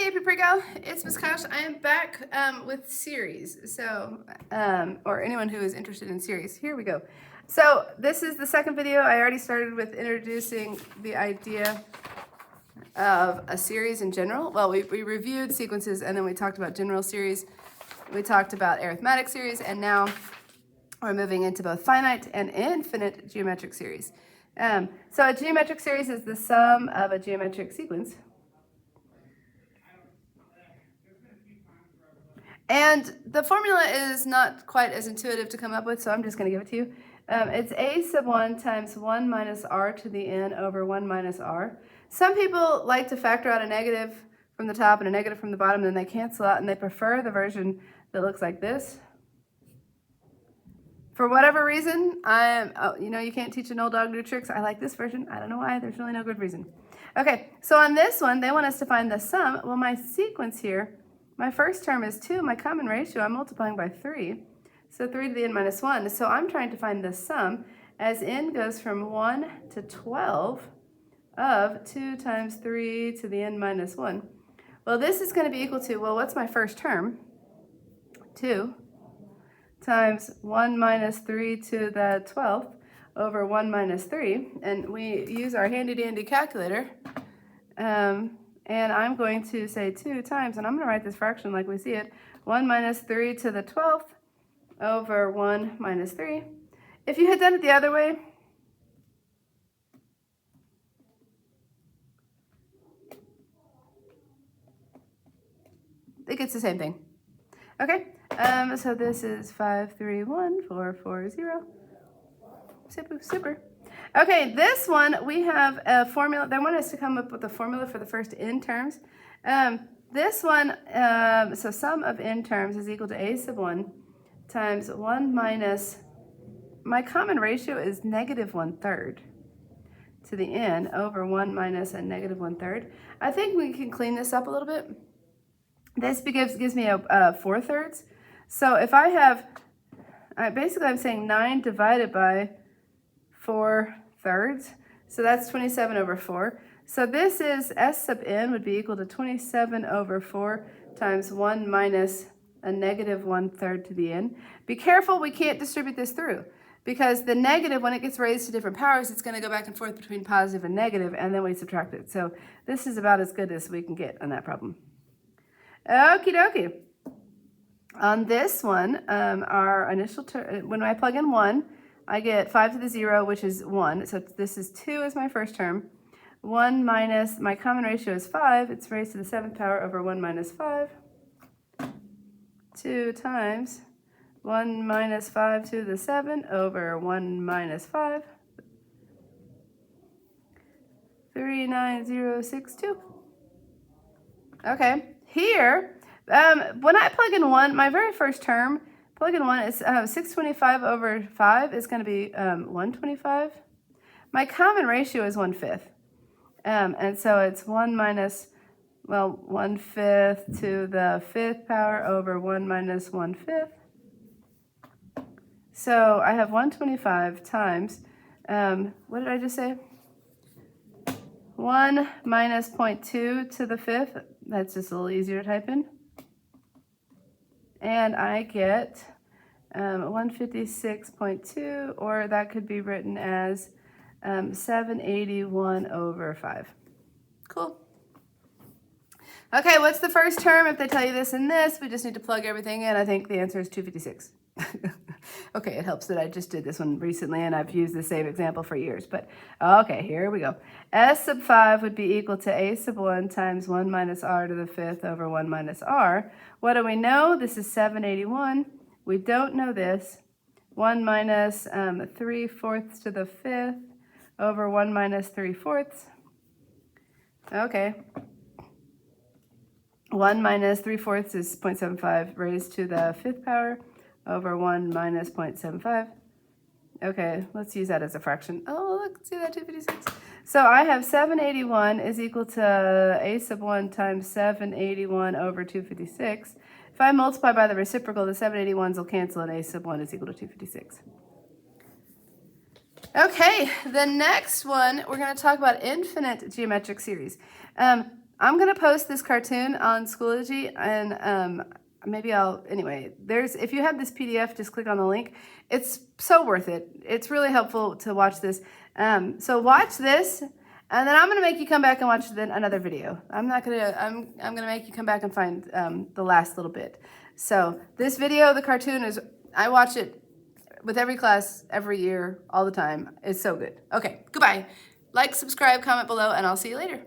Hi, AP PreCal. It's Miss Kosh. I am back with series. Or anyone who is interested in series. Here we go. So this is the second video. I already started with introducing the idea of a series in general. Well, we reviewed sequences and then we talked about general series. We talked about arithmetic series, and now we're moving into both finite and infinite geometric series. So a geometric series is the sum of a geometric sequence. And the formula is not quite as intuitive to come up with, so I'm just going to give it to you. It's a sub 1 times 1 minus r to the n over 1 minus r. Some people like to factor out a negative from the top and a negative from the bottom, and then they cancel out, and they prefer the version that looks like this. For whatever reason, you can't teach an old dog new tricks. I like this version. I don't know why. There's really no good reason. Okay, so on this one, they want us to find the sum. Well, my sequence here, my first term is 2. My common ratio, I'm multiplying by 3. So 3 to the n minus 1. So I'm trying to find the sum as n goes from 1 to 12 of 2 times 3 to the n minus 1. Well, this is going to be equal to, well, what's my first term? 2 times 1 minus 3 to the 12th over 1 minus 3. And we use our handy-dandy calculator. And I'm going to say 2 times, and I'm going to write this fraction like we see it, 1 minus 3 to the 12th over 1 minus 3. If you had done it the other way, it gets the same thing. Okay, so this is 531,440. Super. Okay, this one, we have a formula. They want us to come up with a formula for the first n terms. This one, so sum of n terms is equal to a sub 1 times 1 minus, my common ratio is negative 1/3 to the n over 1 minus a negative 1/3. I think we can clean this up a little bit. This gives me a 4/3. So if I have, basically I'm saying 9 divided by 4/3, so that's 27 over 4. So this is s sub n would be equal to 27 over 4 times 1 minus a negative 1/3 to the n. Be careful, we can't distribute this through, because the negative, when it gets raised to different powers, it's going to go back and forth between positive and negative, and then we subtract it. So this is about as good as we can get on that problem. Okie dokie. On this one, our initial term, when I plug in 1, I get 5 to the 0, which is 1. So this is 2 as my first term. 1 minus, my common ratio is 5. It's raised to the 7th power over 1 minus 5. 2 times 1 minus 5 to the 7 over 1 minus 5. 39062. Okay, here, when I plug in 1, my very first term, plug in 1 is 625 over 5 is going to be 125. My common ratio is 1/5. And so it's 1 minus, well, 1/5 to the 5th power over 1 minus 1/5. So I have 125 times, what did I just say? 1 minus 0.2 to the 5th. That's just a little easier to type in. And I get 156.2, or that could be written as 781 over 5. Cool. Okay, what's the first term? If they tell you this and this, we just need to plug everything in. I think the answer is 256. Okay, it helps that I just did this one recently and I've used the same example for years. But okay, here we go. S sub 5 would be equal to a sub 1 times 1 minus r to the 5th over 1 minus r. What do we know? This is 781. We don't know this. 1 minus 3/4 to the 5th over 1 minus 3/4. Okay. 1 minus 3/4 is 0.75 raised to the 5th power over 1 minus 0.75. Okay, let's use that as a fraction. Oh, look, see that, 256. So I have 781 is equal to a sub 1 times 781 over 256. If I multiply by the reciprocal, the 781s will cancel, and a sub 1 is equal to 256. Okay, the next one, we're going to talk about infinite geometric series. I'm going to post this cartoon on Schoology, and maybe anyway, if you have this PDF, just click on the link. It's so worth it. It's really helpful to watch this. So watch this, and then I'm going to make you come back and watch another video. I'm going to make you come back and find the last little bit. So this video, the cartoon, I watch it with every class, every year, all the time. It's so good. Okay, goodbye. Like, subscribe, comment below, and I'll see you later.